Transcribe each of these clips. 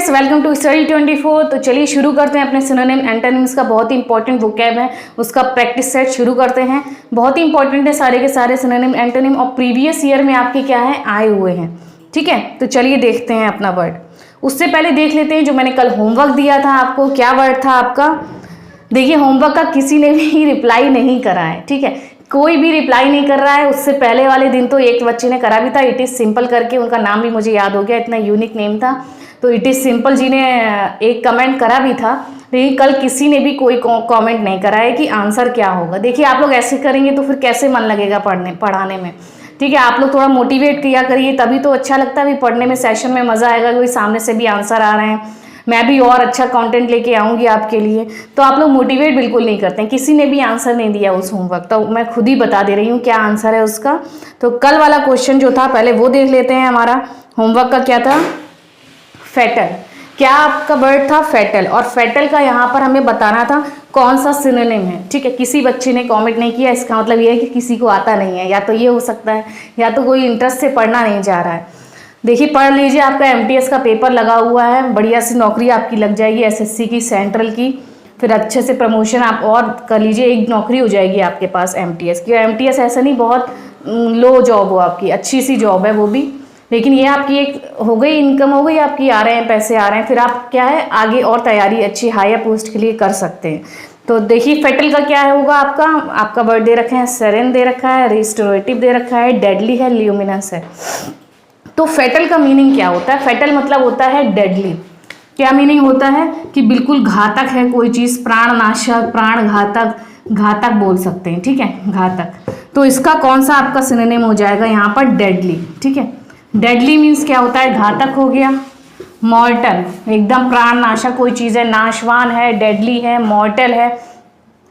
Friends, welcome to study 24। तो चलिए शुरू करते हैं अपने सिनोनिम एंटोनिम्स का बहुत ही इंपॉर्टेंट वोकैब है उसका प्रैक्टिस सेट शुरू करते हैं। बहुत ही इंपॉर्टेंट है सारे के सारे सिनोनिम एंटोनिम और प्रीवियस ईयर में आपके क्या है आए हुए हैं। ठीक है, तो चलिए देखते हैं अपना वर्ड। उससे पहले देख लेते हैं जो मैंने कल होमवर्क दिया था आपको, क्या वर्ड था आपका। देखिए होमवर्क का किसी ने भी रिप्लाई नहीं करा है। ठीक है, कोई भी रिप्लाई नहीं कर रहा है। उससे पहले वाले दिन तो एक बच्चे ने करा भी था, इट इज़ सिंपल करके, उनका नाम भी मुझे याद हो गया, इतना यूनिक नेम था। तो इट इज़ सिंपल जी ने एक कमेंट करा भी था, लेकिन कल किसी ने भी कोई कमेंट नहीं करा है कि आंसर क्या होगा। देखिए आप लोग ऐसे करेंगे तो फिर कैसे मन लगेगा पढ़ाने में। ठीक है, आप लोग थोड़ा मोटिवेट किया करिए, तभी तो अच्छा लगता है, भी पढ़ने में सेशन में मज़ा आएगा। कोई सामने से भी आंसर आ रहे हैं, मैं भी और अच्छा कंटेंट लेके आऊँगी आपके लिए। तो आप लोग मोटिवेट बिल्कुल नहीं करते हैं। किसी ने भी आंसर नहीं दिया उस होमवर्क, तो मैं खुद ही बता दे रही हूँ क्या आंसर है उसका। तो कल वाला क्वेश्चन जो था पहले वो देख लेते हैं। हमारा होमवर्क का क्या था, फेटल। क्या आपका वर्ड था, फेटल। और फेटल का यहाँ पर हमें बताना था कौन सा सिनोनिम है। ठीक है, किसी बच्चे ने कमेंट नहीं किया, इसका मतलब ये है कि किसी को आता नहीं है, या तो ये हो सकता है या तो कोई इंटरेस्ट से पढ़ना नहीं जा रहा है। देखिए पढ़ लीजिए, आपका MTS का पेपर लगा हुआ है, बढ़िया सी नौकरी आपकी लग जाएगी SSC की, सेंट्रल की, फिर अच्छे से प्रमोशन आप और कर लीजिए, एक नौकरी हो जाएगी आपके पास MTS की। MTS ऐसा नहीं बहुत लो जॉब हो आपकी, अच्छी सी जॉब है वो भी, लेकिन ये आपकी एक हो गई, इनकम हो गई आपकी, आ रहे हैं पैसे आ रहे हैं, फिर आप क्या है आगे और तैयारी अच्छी हायर पोस्ट के लिए कर सकते हैं। तो देखिए फेटल का क्या है होगा आपका वर्ड दे रखा है, सेरेन दे रखा है, रिस्टोरेटिव दे रखा है, डेडली है, ल्यूमिनस है। तो फेटल का मीनिंग क्या होता है, फेटल मतलब होता है डेडली। क्या मीनिंग होता है कि बिल्कुल घातक है कोई चीज़, प्राणनाशक, प्राण घातक बोल सकते हैं। ठीक है, घातक। तो इसका कौन सा आपका सिनोनिम हो जाएगा यहाँ पर, डेडली। ठीक है, डेडली मीन्स क्या होता है, घातक हो गया। मॉर्टल एकदम प्राणनाशक कोई चीज़ है, नाशवान है, डेडली है, मॉर्टल है।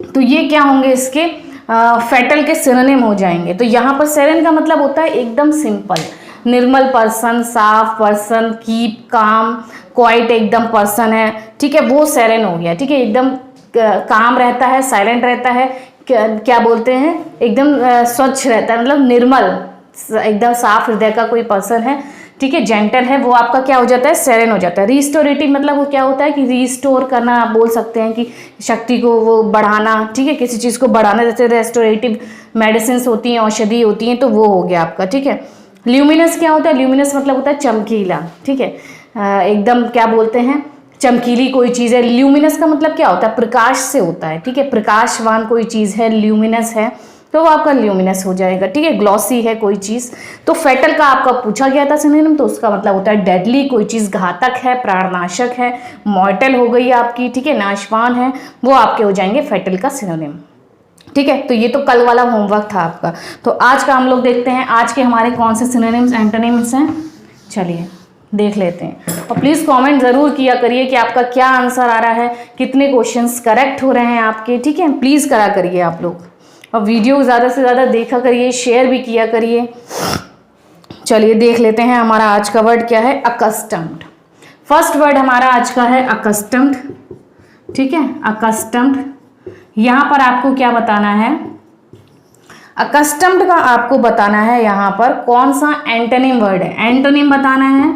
तो ये क्या होंगे इसके फेटल के सिनोनिम हो जाएंगे। तो यहाँ पर सेरेन का मतलब होता है एकदम सिंपल, निर्मल पर्सन, साफ पर्सन, कीप काम, क्वाइट एकदम पर्सन है। ठीक है, वो सेरेन हो गया। ठीक है, एकदम काम रहता है, साइलेंट रहता है, क्या बोलते हैं, एकदम स्वच्छ रहता है, मतलब निर्मल, एकदम साफ हृदय का कोई पर्सन है। ठीक है, जेंटल है, वो आपका क्या हो जाता है, सेरेन हो जाता है। रिस्टोरेटिव मतलब वो क्या होता है कि रिस्टोर करना, आप बोल सकते हैं कि शक्ति को वो बढ़ाना। ठीक है, किसी चीज़ को बढ़ाना, जैसे रेस्टोरेटिव मेडिसिन होती हैं, औषधि होती हैं, तो वो हो गया आपका। ठीक है, ल्यूमिनस क्या होता है, ल्यूमिनस मतलब होता है चमकीला। ठीक है, एकदम क्या बोलते हैं, चमकीली कोई चीज़ है। ल्यूमिनस का मतलब क्या होता है, प्रकाश से होता है। ठीक है, प्रकाशवान कोई चीज़ है, ल्यूमिनस है, तो वो आपका ल्यूमिनस हो जाएगा। ठीक है, ग्लॉसी है कोई चीज़। तो फेटल का आपका पूछा गया था सिनोनिम, तो उसका मतलब होता है डेडली, कोई चीज़ घातक है, प्राणनाशक है। मॉर्टल हो गई आपकी, ठीक है, नाशवान है, वो आपके हो जाएंगे फेटल का सिनोनिम। ठीक है, तो ये तो कल वाला होमवर्क था आपका। तो आज का हम लोग देखते हैं आज के हमारे कौन से सिनोनिम्स एंटोनिम्स हैं। चलिए देख लेते हैं, और प्लीज़ कमेंट ज़रूर किया करिए कि आपका क्या आंसर आ रहा है, कितने क्वेश्चंस करेक्ट हो रहे हैं आपके। ठीक है, प्लीज़ करा करिए आप लोग, और वीडियो ज़्यादा से ज़्यादा देखा करिए, शेयर भी किया करिए। चलिए देख लेते हैं हमारा आज का वर्ड क्या है, अकस्टम्ड। फर्स्ट वर्ड हमारा आज का है अकस्टम्ड। ठीक है, अकस्टम्ड। यहाँ पर आपको क्या बताना है, अकस्टम्ड का आपको बताना है यहाँ पर कौन सा एंटोनिम वर्ड है। एंटोनिम बताना है,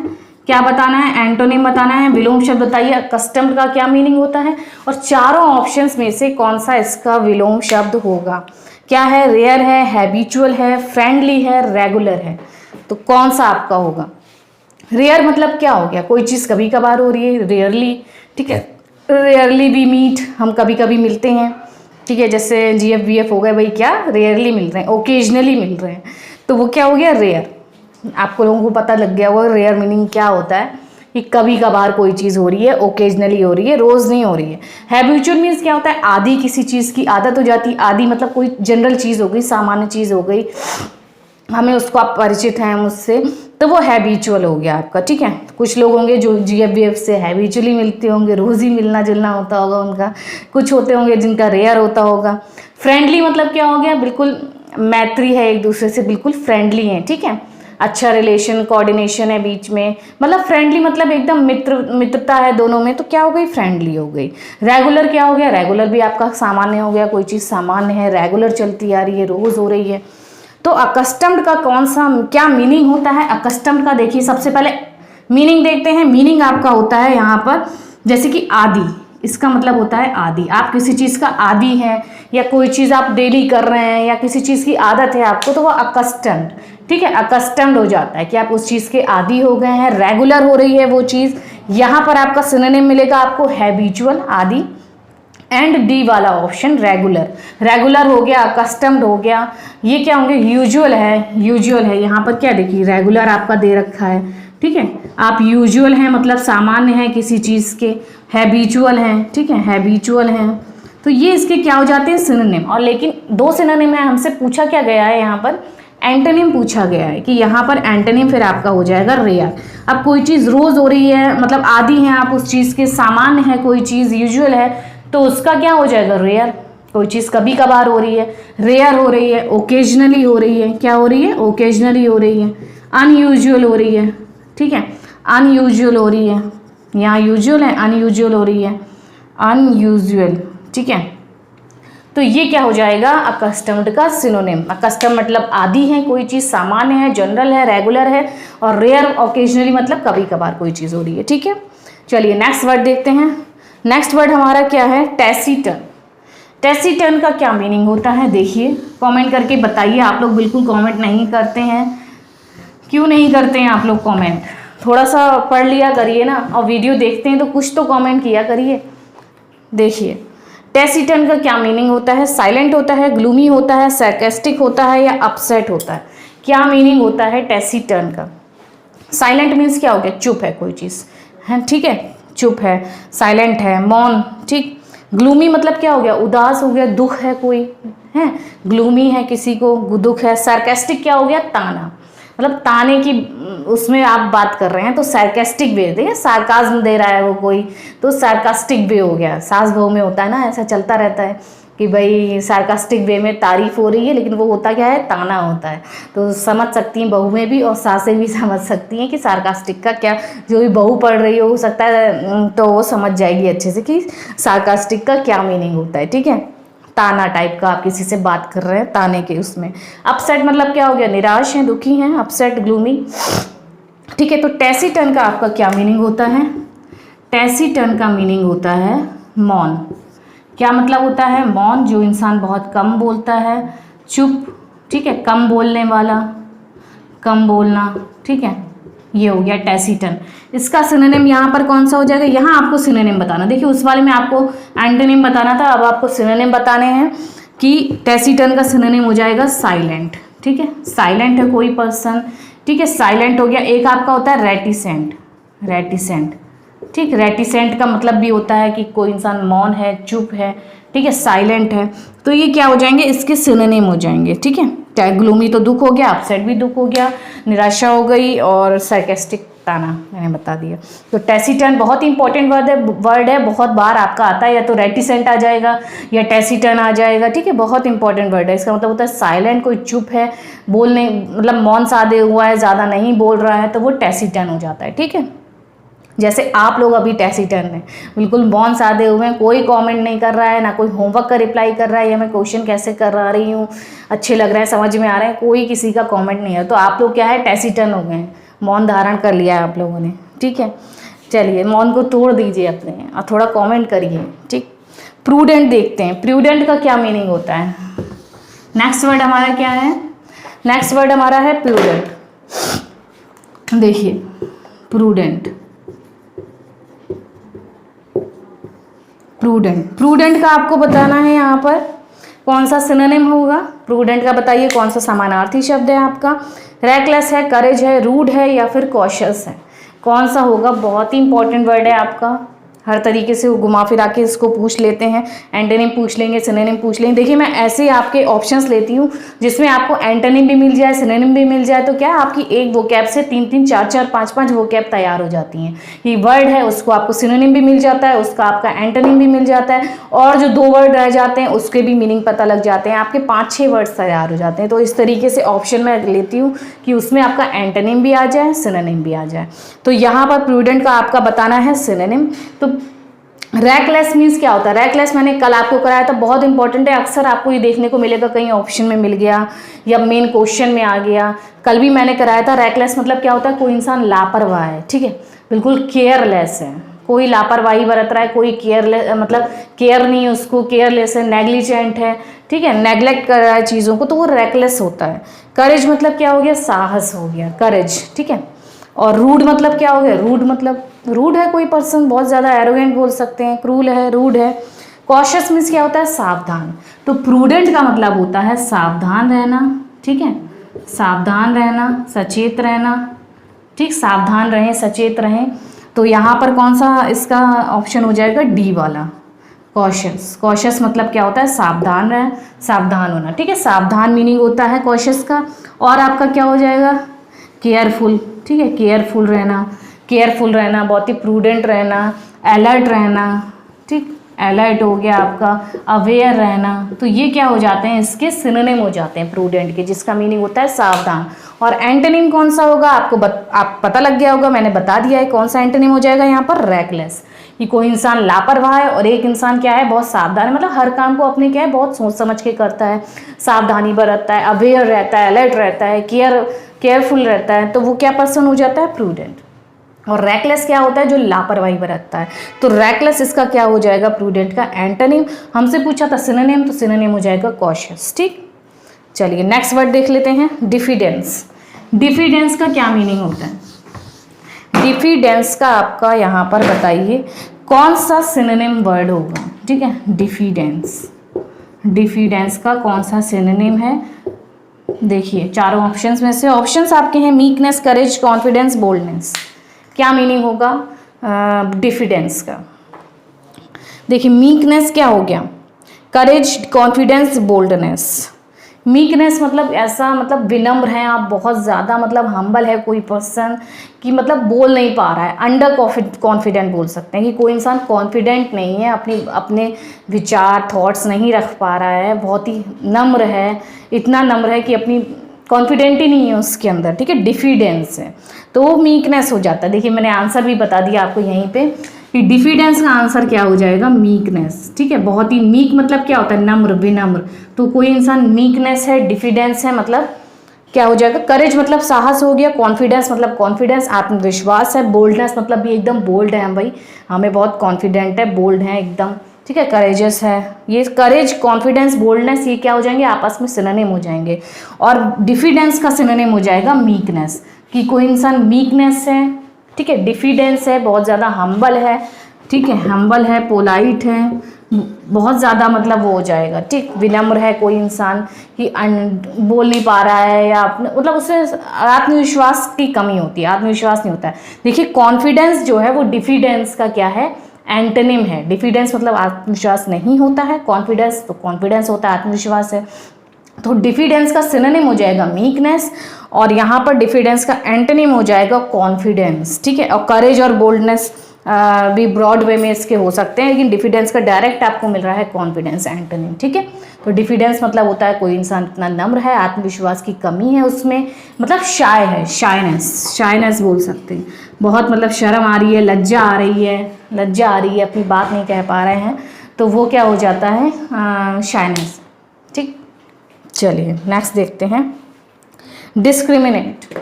क्या बताना है, एंटोनिम बताना है। विलोम शब्द बताइए अकस्टम्ड का क्या मीनिंग होता है, और चारों ऑप्शंस में से कौन सा इसका विलोम शब्द होगा। क्या है, रेयर है, हैबिचुअल है, फ्रेंडली है, रेगुलर है। तो कौन सा आपका होगा। रेयर मतलब क्या हो गया, कोई चीज़ कभी कभार हो रही है, रेयरली। ठीक है, रेयरली वी मीट, हम कभी कभी मिलते हैं। ठीक है, जैसे GF VF हो गए, भाई क्या रेयरली मिल रहे हैं, ओकेजनली मिल रहे हैं, तो वो क्या हो गया, रेयर। आपको लोगों को पता लग गया होगा रेयर मीनिंग क्या होता है, कि कभी कभार कोई चीज़ हो रही है, ओकेजनली हो रही है, रोज़ नहीं हो रही है। हैबिचुअल मीन्स क्या होता है, आदि किसी चीज़ की आदत हो जाती है। आदि मतलब कोई जनरल चीज़ हो गई, सामान्य चीज़ हो गई, हमें उसको आप परिचित हैं मुझसे, तो वो हैबिचुअल हो गया आपका। ठीक है, कुछ लोग होंगे जो GF VF से हैबिचुअली मिलते होंगे, रोज़ ही मिलना जुलना होता होगा उनका। कुछ होते होंगे जिनका रेयर होता होगा। फ्रेंडली मतलब क्या हो गया, बिल्कुल मैत्री है, एक दूसरे से बिल्कुल फ्रेंडली हैं। ठीक है, अच्छा रिलेशन, कोऑर्डिनेशन है बीच में, मतलब फ्रेंडली मतलब एकदम मित्रता है दोनों में, तो क्या हो गई, फ्रेंडली हो गई। रेगुलर क्या हो गया, रेगुलर भी आपका सामान्य हो गया, कोई चीज़ सामान्य है, रेगुलर चलती आ रही है, रोज़ हो रही है। तो अकस्टम्ड का कौन सा क्या मीनिंग होता है अकस्टम्ड का, देखिए सबसे पहले मीनिंग देखते हैं। मीनिंग आपका होता है यहाँ पर जैसे कि आदि, इसका मतलब होता है आदि। आप किसी चीज़ का आदि हैं या कोई चीज़ आप डेली कर रहे हैं या किसी चीज़ की आदत है आपको, तो वो अकस्टम्ड, ठीक है, अकस्टम्ड हो जाता है कि आप उस चीज़ के आदी हो गए हैं, रेगुलर हो रही है वो चीज़। यहाँ पर आपका सिनोनिम मिलेगा आपको हैबिचुअल, आदि, एंड डी वाला ऑप्शन रेगुलर। रेगुलर हो गया, अकस्टम्ड हो गया। ये क्या होंगे, यूजुअल है, यूजुअल है। यहाँ पर क्या देखिए रेगुलर आपका दे रखा है, ठीक है। आप यूजुअल हैं मतलब सामान्य है किसी चीज़ के, हैबिचुअल हैं, ठीक है, हैबिचुअल हैं। तो ये इसके क्या हो जाते हैं, सिनोनिम। और लेकिन दो सिनोनिम है, हमसे पूछा क्या गया है यहाँ पर, एंटोनिम पूछा गया है कि यहाँ पर एंटोनिम फिर आपका हो जाएगा रेयर। अब कोई चीज़ रोज़ हो रही है मतलब आदि है आप उस चीज़ के, सामान्य है कोई चीज़, यूजुअल है, तो उसका क्या हो जाएगा, रेयर। कोई चीज़ कभी कभार हो रही है, रेयर हो रही है, ओकेजनली हो रही है, क्या हो रही है, ओकेजनली हो रही है, अनयूजुअल हो रही है, ठीक है, अनयूजुअल हो रही है। यहाँ यूजुअल है, अनयूजुअल हो रही है, अनयूजुअल, ठीक है। तो ये क्या हो जाएगा, अकस्टम्ड का सिनोनिम। अकस्टम मतलब आदि है कोई चीज़, सामान्य है, जनरल है, रेगुलर है, और रेयर ओकेजनली मतलब कभी कभार कोई चीज़ हो रही है, ठीक है। चलिए नेक्स्ट वर्ड देखते हैं। नेक्स्ट वर्ड हमारा क्या है, टैसीटर्न। टैसीटर्न का क्या मीनिंग होता है, देखिए कमेंट करके बताइए। आप लोग बिल्कुल कमेंट नहीं करते हैं, क्यों नहीं करते हैं आप लोग कमेंट? थोड़ा सा पढ़ लिया करिए ना, और वीडियो देखते हैं तो कुछ तो कमेंट किया करिए। देखिए टैसीटर्न का क्या मीनिंग होता है, साइलेंट होता है, ग्लूमी होता है, सरकास्टिक होता है, या अपसेट होता है। क्या मीनिंग होता है टैसीटर्न का? साइलेंट मीन्स क्या हो गया, चुप है कोई चीज़ है, ठीक है, चुप है, साइलेंट है, मौन, ठीक। ग्लूमी मतलब क्या हो गया, उदास हो गया, दुख है कोई है, ग्लूमी है किसी को दुख है। सार्कास्टिक क्या हो गया, ताना, मतलब ताने की उसमें आप बात कर रहे हैं तो सार्कास्टिक वे दे, सार्काज्म दे रहा है वो कोई, तो सार्कास्टिक वे हो गया। सास बहू में होता है ना, ऐसा चलता रहता है कि भाई सार्कास्टिक वे में तारीफ हो रही है, लेकिन वो होता क्या है, ताना होता है। तो समझ सकती हैं बहू में भी, और सासें भी समझ सकती हैं कि सार्कास्टिक का क्या, जो भी बहू पढ़ रही हो सकता है तो वो समझ जाएगी अच्छे से कि सार्कास्टिक का क्या मीनिंग होता है, ठीक है। ताना टाइप का, आप किसी से बात कर रहे हैं ताने के उसमें। अपसेट मतलब क्या हो गया, निराश हैं, दुखी हैं, अपसेट, ग्लूमी, ठीक है। तो टैसीटर्न का आपका क्या मीनिंग होता है? टैसीटर्न का मीनिंग होता है मौन। क्या मतलब होता है, मौन, जो इंसान बहुत कम बोलता है, चुप, ठीक है, कम बोलने वाला, कम बोलना, ठीक है, ये हो गया टैसीटर्न। इसका सिनोनिम यहाँ पर कौन सा हो जाएगा, यहाँ आपको सिनोनिम बताना। देखिए उस वाले में आपको एंटोनिम बताना था, अब आपको सिनोनिम बताने हैं कि टैसीटर्न का सिनोनिम हो जाएगा साइलेंट, ठीक है, साइलेंट है कोई पर्सन, ठीक है, साइलेंट हो गया। एक आपका होता है रेटिसेंट, रेटिसेंट, ठीक, रेटिसेंट का मतलब भी होता है कि कोई इंसान मौन है, चुप है, ठीक है, साइलेंट है। तो ये क्या हो जाएंगे, इसके सिनोनिम हो जाएंगे, ठीक है। ग्लूमी तो दुख हो गया, अपसेट भी दुख हो गया, निराशा हो गई, और सार्कास्टिक ताना मैंने बता दिया। तो टैसीटर्न बहुत इंपॉर्टेंट वर्ड है, बहुत बार आपका आता है, या तो रेटिसेंट आ जाएगा या टैसीटर्न आ जाएगा, ठीक है, बहुत इंपॉर्टेंट वर्ड है। इसका मतलब होता है साइलेंट, कोई चुप है, बोलने मतलब मौन साधे हुआ है, ज़्यादा नहीं बोल रहा है, तो वो टैसीटर्न हो जाता है, ठीक है। जैसे आप लोग अभी टैसीटर्न हैं, बिल्कुल मौन साधे हुए हैं, कोई कमेंट नहीं कर रहा है, ना कोई होमवर्क का रिप्लाई कर रहा है, या मैं क्वेश्चन कैसे कर रही हूँ, अच्छे लग रहे हैं, समझ में आ रहे हैं, कोई किसी का कमेंट नहीं है, तो आप लोग क्या है, टैसीटर्न हो गए हैं, मौन धारण कर लिया है आप लोगों ने, ठीक है। चलिए मौन को तोड़ दीजिए अपने, और थोड़ा कॉमेंट करिए, ठीक। प्रूडेंट देखते हैं, प्रूडेंट का क्या मीनिंग होता है। नेक्स्ट वर्ड हमारा क्या है, नेक्स्ट वर्ड हमारा है प्रूडेंट। देखिए प्रूडेंट, प्रूडेंट, प्रूडेंट का आपको बताना है यहाँ पर कौन सा सिनोनिम होगा। प्रूडेंट का बताइए कौन सा समानार्थी शब्द है आपका। रेकलेस है, करेज है, रूड है, या फिर कॉशियस है, कौन सा होगा। बहुत ही इंपॉर्टेंट वर्ड है आपका, हर तरीके से वो घुमा फिरा के इसको पूछ लेते हैं, एंटोनिम पूछ लेंगे, सिनोनिम पूछ लेंगे। देखिए मैं ऐसे ही आपके ऑप्शंस लेती हूँ जिसमें आपको एंटोनिम भी मिल जाए, सिनोनिम भी मिल जाए, तो क्या आपकी एक वोकैब से 3-3, 4-4, 5-5 वोकैब तैयार हो जाती हैं। ये वर्ड है उसको आपको सिनोनिम भी मिल जाता है, उसका आपका एंटोनिम भी मिल जाता है, और जो 2 वर्ड रह जाते हैं उसके भी मीनिंग पता लग जाते हैं, आपके 5-6 वर्ड्स तैयार हो जाते हैं। तो इस तरीके से ऑप्शन मैं लेती हूँ कि उसमें आपका एंटोनिम भी आ जाए, सिनोनिम भी आ जाए। तो यहाँ पर प्रूडेंट का आपका बताना है सिनोनिम। तो रैकलेस मीन्स क्या होता है? रैकलेस मैंने कल आपको कराया था, बहुत इंपॉर्टेंट है, अक्सर आपको ये देखने को मिलेगा कहीं ऑप्शन में मिल गया या मेन क्वेश्चन में आ गया। कल भी मैंने कराया था। रैकलेस मतलब क्या होता है? कोई इंसान लापरवाह है, ठीक है, बिल्कुल केयरलेस है, कोई लापरवाही बरत रहा है, कोई केयरलेस मतलब केयर नहीं है उसको, केयरलेस है, नेग्लिजेंट है, ठीक है, नेग्लेक्ट कर रहा है चीज़ों को, तो वो रैकलेस होता है। करेज मतलब क्या हो गया? साहस हो गया, करेज, ठीक है। और रूड मतलब क्या हो गया? रूड मतलब रूड है कोई पर्सन, बहुत ज़्यादा एरोगेंट बोल सकते हैं, क्रूल है, रूड है। कॉशियस मीन्स क्या होता है? सावधान। तो प्रूडेंट का मतलब होता है सावधान रहना, ठीक है, सावधान रहना, सचेत रहना, ठीक, सावधान रहें, सचेत रहें। तो यहाँ पर कौन सा इसका ऑप्शन हो जाएगा? डी वाला, कॉशियस। कॉशियस मतलब क्या होता है? सावधान रहे, सावधान होना, ठीक है, सावधान मीनिंग होता है कॉशियस का। और आपका क्या हो जाएगा? केयरफुल, ठीक है, केयरफुल रहना, केयरफुल रहना, बहुत ही प्रूडेंट रहना, अलर्ट रहना, ठीक, अलर्ट हो गया आपका, अवेयर रहना। तो ये क्या हो जाते हैं? इसके सिनोनिम हो जाते हैं प्रूडेंट के, जिसका मीनिंग होता है सावधान। और एंटोनिम कौन सा होगा? आपको आप पता लग गया होगा, मैंने बता दिया है कौन सा एंटोनिम हो जाएगा यहाँ पर? रैकलेस। कि कोई इंसान लापरवाह है और एक इंसान क्या है? बहुत सावधान है, मतलब हर काम को अपने क्या है? बहुत सोच समझ के करता है, सावधानी बरतता है, अवेयर रहता है, अलर्ट रहता है, केयरफुल रहता है, तो वो क्या पर्सन हो जाता है? प्रूडेंट। और रैकलेस क्या होता है? जो लापरवाही बरतता है। तो रैकलेस इसका क्या हो जाएगा? प्रूडेंट का एंटोनिम। हमसे पूछा था सिनोनिम, तो सिनोनिम हो जाएगा कॉशियस, ठीक। चलिए नेक्स्ट वर्ड देख लेते हैं, डिफिडेंस। डिफिडेंस का क्या मीनिंग होता है? डिफिडेंस का आपका यहाँ पर बताइए कौन सा सिनोनिम वर्ड होगा, ठीक है, डिफिडेंस। डिफिडेंस का कौन सा सिनोनिम है? देखिए चारों ऑप्शंस में से, ऑप्शंस आपके हैं मीकनेस, करेज, कॉन्फिडेंस, बोल्डनेस। क्या मीनिंग होगा डिफिडेंस का? देखिए मीकनेस क्या हो गया? करेज, कॉन्फिडेंस, बोल्डनेस। मीकनेस मतलब ऐसा, मतलब विनम्र हैं आप, बहुत ज़्यादा मतलब हम्बल है कोई पर्सन कि मतलब बोल नहीं पा रहा है, अंडर कॉन्फिडेंट बोल सकते हैं कि कोई इंसान कॉन्फिडेंट नहीं है, अपने विचार थॉट्स नहीं रख पा रहा है, बहुत ही नम्र है, इतना नम्र है कि अपनी कॉन्फिडेंट ही नहीं है उसके अंदर, ठीक है, डिफिडेंस है, तो वो मीकनेस हो जाता है। देखिए मैंने आंसर भी बता दिया आपको यहीं पे कि डिफिडेंस का आंसर क्या हो जाएगा? मीकनेस, ठीक है। बहुत ही मीक मतलब क्या होता है? नम्र, विनम्र। तो कोई इंसान मीकनेस है, डिफिडेंस है, मतलब क्या हो जाएगा? करेज मतलब साहस हो गया, कॉन्फिडेंस मतलब कॉन्फिडेंस, आत्मविश्वास है, बोल्डनेस मतलब भी एकदम बोल्ड है हम भाई, हमें बहुत कॉन्फिडेंट है, बोल्ड है एकदम, ठीक है, करेजस है। ये करेज, कॉन्फिडेंस, बोल्डनेस ये क्या हो जाएंगे? आपस में सिनोनिम हो जाएंगे। और डिफिडेंस का सिनोनिम हो जाएगा मीकनेस, कि कोई इंसान मीकनेस है, ठीक है, डिफिडेंस है, बहुत ज़्यादा हम्बल है, ठीक है, हम्बल है, पोलाइट है, बहुत ज़्यादा मतलब वो हो जाएगा, ठीक, विनम्र है कोई इंसान कि बोल नहीं पा रहा है या मतलब उसमें आत्मविश्वास की कमी होती है, आत्मविश्वास नहीं होता है। देखिए कॉन्फिडेंस जो है वो डिफिडेंस का क्या है? एंटोनिम है। डिफिडेंस मतलब आत्मविश्वास नहीं होता है, कॉन्फिडेंस तो कॉन्फिडेंस होता है, आत्मविश्वास है। तो डिफिडेंस का सिनोनिम हो जाएगा मीकनेस, और यहाँ पर डिफिडेंस का एंटोनिम हो जाएगा कॉन्फिडेंस, ठीक है। और करेज और बोल्डनेस भी ब्रॉड वे में इसके हो सकते हैं, लेकिन डिफिडेंस का डायरेक्ट आपको मिल रहा है कॉन्फिडेंस एंटोनिम, ठीक है। तो डिफिडेंस मतलब होता है कोई इंसान इतना नम्र है, आत्मविश्वास की कमी है उसमें, मतलब शाय है, शायनेस बोल सकते हैं, बहुत मतलब शर्म आ रही है, लज्जा आ रही है, अपनी बात नहीं कह पा रहे हैं, तो वो क्या हो जाता है? शायनेस, ठीक। चलिए नेक्स्ट देखते हैं, डिस्क्रिमिनेट।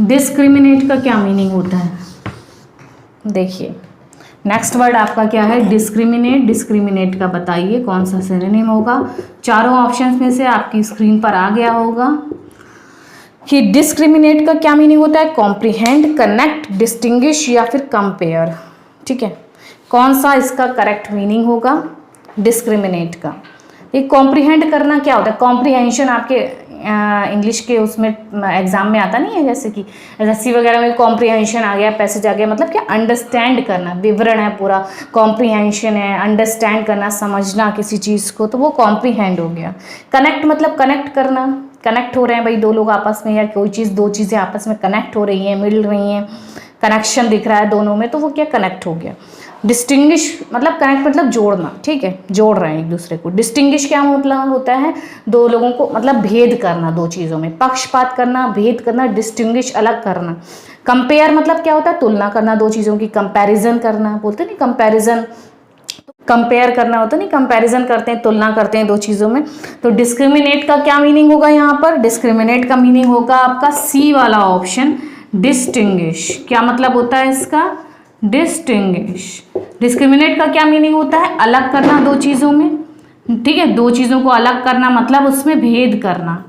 डिस्क्रिमिनेट का क्या मीनिंग होता है? देखिए नेक्स्ट वर्ड आपका क्या है? डिस्क्रिमिनेट। डिस्क्रिमिनेट का बताइए कौन सा सिनोनिम होगा? चारों ऑप्शंस में से आपकी स्क्रीन पर आ गया होगा कि डिस्क्रिमिनेट का क्या मीनिंग होता है? कॉम्प्रिहेंड, कनेक्ट, डिस्टिंग्विश या फिर कंपेयर, ठीक है। कौन सा इसका करेक्ट मीनिंग होगा डिस्क्रिमिनेट का? ये कॉम्प्रिहेंड करना क्या होता है? कॉम्प्रिहेंशन आपके इंग्लिश के उसमें एग्जाम में आता नहीं है, जैसे कि एसएससी वगैरह में कॉम्प्रिहेंशन आ गया, पैसेज आ गया, मतलब क्या? अंडरस्टैंड करना, विवरण है पूरा, कॉम्प्रिहेंशन है, अंडरस्टैंड करना, समझना किसी चीज़ को, तो वो कॉम्प्रिहेंड हो गया। कनेक्ट मतलब कनेक्ट करना, कनेक्ट हो रहे हैं भाई दो लोग आपस में, या कोई चीज़, दो चीज़ें आपस में कनेक्ट हो रही हैं, मिल रही हैं, कनेक्शन दिख रहा है दोनों में, तो वो क्या? कनेक्ट हो गया। डिस्टिंग्विश मतलब कनेक्ट मतलब जोड़ना, ठीक है, जोड़ रहे हैं एक दूसरे को। डिस्टिंग्विश क्या मतलब होता है? दो लोगों को मतलब भेद करना, दो चीज़ों में पक्षपात करना, भेद करना, डिस्टिंग्विश अलग करना। कंपेयर मतलब क्या होता है? तुलना करना दो चीज़ों की, कंपैरिजन करना, बोलते नहीं कंपैरिजन, कंपेयर करना होता है, नहीं कंपैरिजन करते हैं, तुलना करते हैं दो चीज़ों में। तो डिस्क्रिमिनेट का क्या मीनिंग होगा यहाँ पर? डिस्क्रिमिनेट का मीनिंग होगा आपका सी वाला ऑप्शन, डिस्टिंग्विश। क्या मतलब होता है इसका? डिस्टिंग्विश। डिस्क्रिमिनेट का क्या मीनिंग होता है? अलग करना दो चीज़ों में, ठीक है, दो चीज़ों को अलग करना मतलब उसमें भेद करना,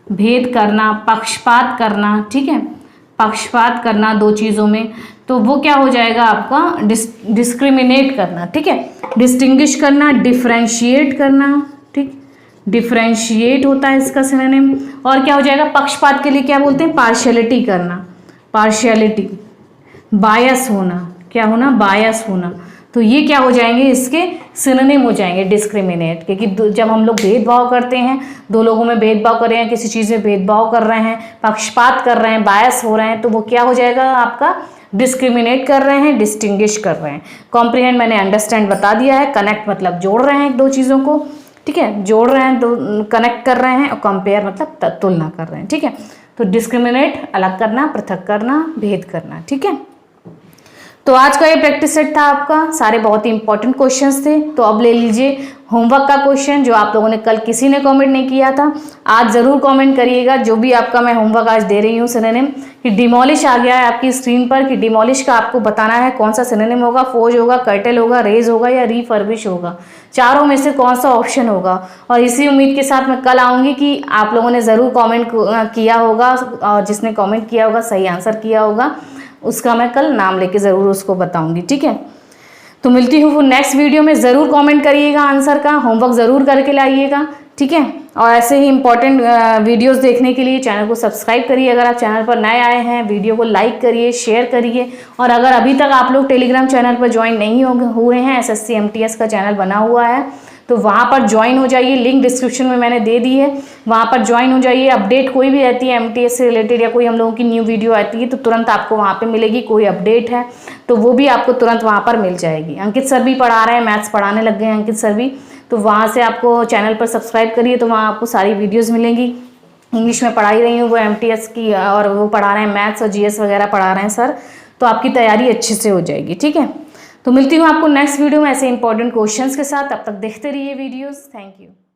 भेद करना, पक्षपात करना, ठीक है, पक्षपात करना दो चीज़ों में, तो वो क्या हो जाएगा आपका? डिस्क्रिमिनेट करना, ठीक है, डिस्टिंग्विश करना, डिफरेंशिएट करना, ठीक, डिफरेंशिएट होता है इसका सिनोनिम। और क्या हो जाएगा? पक्षपात के लिए क्या बोलते हैं? पार्शियलिटी करना, पार्शियलिटी, बायस होना, क्या होना? बायस होना। तो ये क्या हो जाएंगे? इसके सिनोनिम हो जाएंगे डिस्क्रिमिनेट के, कि जब हम लोग भेदभाव करते हैं, दो लोगों में भेदभाव कर रहे हैं, किसी चीज़ में भेदभाव कर रहे हैं, पक्षपात कर रहे हैं, बायस हो रहे हैं, तो वो क्या हो जाएगा आपका? डिस्क्रिमिनेट कर रहे हैं, डिस्टिंग्विश कर रहे हैं। कॉम्प्रिहेंड मैंने अंडरस्टैंड बता दिया है। कनेक्ट मतलब जोड़ रहे हैं दो चीज़ों को, ठीक है, जोड़ रहे हैं, दो कनेक्ट कर रहे हैं, और कंपेयर मतलब तुलना कर रहे हैं, ठीक है। तो डिस्क्रिमिनेट अलग करना, पृथक करना, भेद करना, ठीक है। तो आज का ये प्रैक्टिस सेट था आपका, सारे बहुत ही इंपॉर्टेंट क्वेश्चंस थे। तो अब ले लीजिए होमवर्क का क्वेश्चन, जो आप लोगों ने कल किसी ने कमेंट नहीं किया था, आज ज़रूर कमेंट करिएगा। जो भी आपका मैं होमवर्क आज दे रही हूँ सिनोनिम, कि डिमोलिश आ गया है आपकी स्क्रीन पर, कि डिमोलिश का आपको बताना है कौन सा सिनोनिम होगा, फोज होगा, कर्टेल होगा, रेज होगा या रीफर्बिश होगा, चारों में से कौन सा ऑप्शन होगा। और इसी उम्मीद के साथ मैं कल आऊँगी कि आप लोगों ने ज़रूर कॉमेंट किया होगा, और जिसने कॉमेंट किया होगा, सही आंसर किया होगा, उसका मैं कल नाम लेके ज़रूर उसको बताऊंगी, ठीक है। तो मिलती हूँ नेक्स्ट वीडियो में। ज़रूर कमेंट करिएगा आंसर का, होमवर्क ज़रूर करके लाइएगा, ठीक है। और ऐसे ही इंपॉर्टेंट वीडियोस देखने के लिए चैनल को सब्सक्राइब करिए। अगर आप चैनल पर नए आए हैं, वीडियो को लाइक करिए, शेयर करिए। और अगर अभी तक आप लोग टेलीग्राम चैनल पर ज्वाइन नहीं हुए हैं, SSC MTS का चैनल बना हुआ है, तो वहाँ पर ज्वाइन हो जाइए, लिंक डिस्क्रिप्शन में मैंने दे दी है, वहाँ पर ज्वाइन हो जाइए। अपडेट कोई भी रहती है MTS से रिलेटेड, या कोई हम लोगों की न्यू वीडियो आती है, तो तुरंत आपको वहाँ पे मिलेगी। कोई अपडेट है तो वो भी आपको तुरंत वहाँ पर मिल जाएगी। अंकित सर भी पढ़ा रहे हैं, मैथ्स पढ़ाने लग गए हैं अंकित सर भी, तो वहाँ से आपको चैनल पर सब्सक्राइब करिए, तो वहाँ आपको सारी वीडियोज़ मिलेंगी। इंग्लिश में पढ़ाई रही हूँ वो MTS की, और वो पढ़ा रहे हैं मैथ्स और GS वगैरह पढ़ा रहे हैं सर, तो आपकी तैयारी अच्छे से हो जाएगी, ठीक है। तो मिलती हूँ आपको नेक्स्ट वीडियो में ऐसे इंपॉर्टेंट क्वेश्चंस के साथ। तब तक देखते रहिए वीडियोस। Thank you.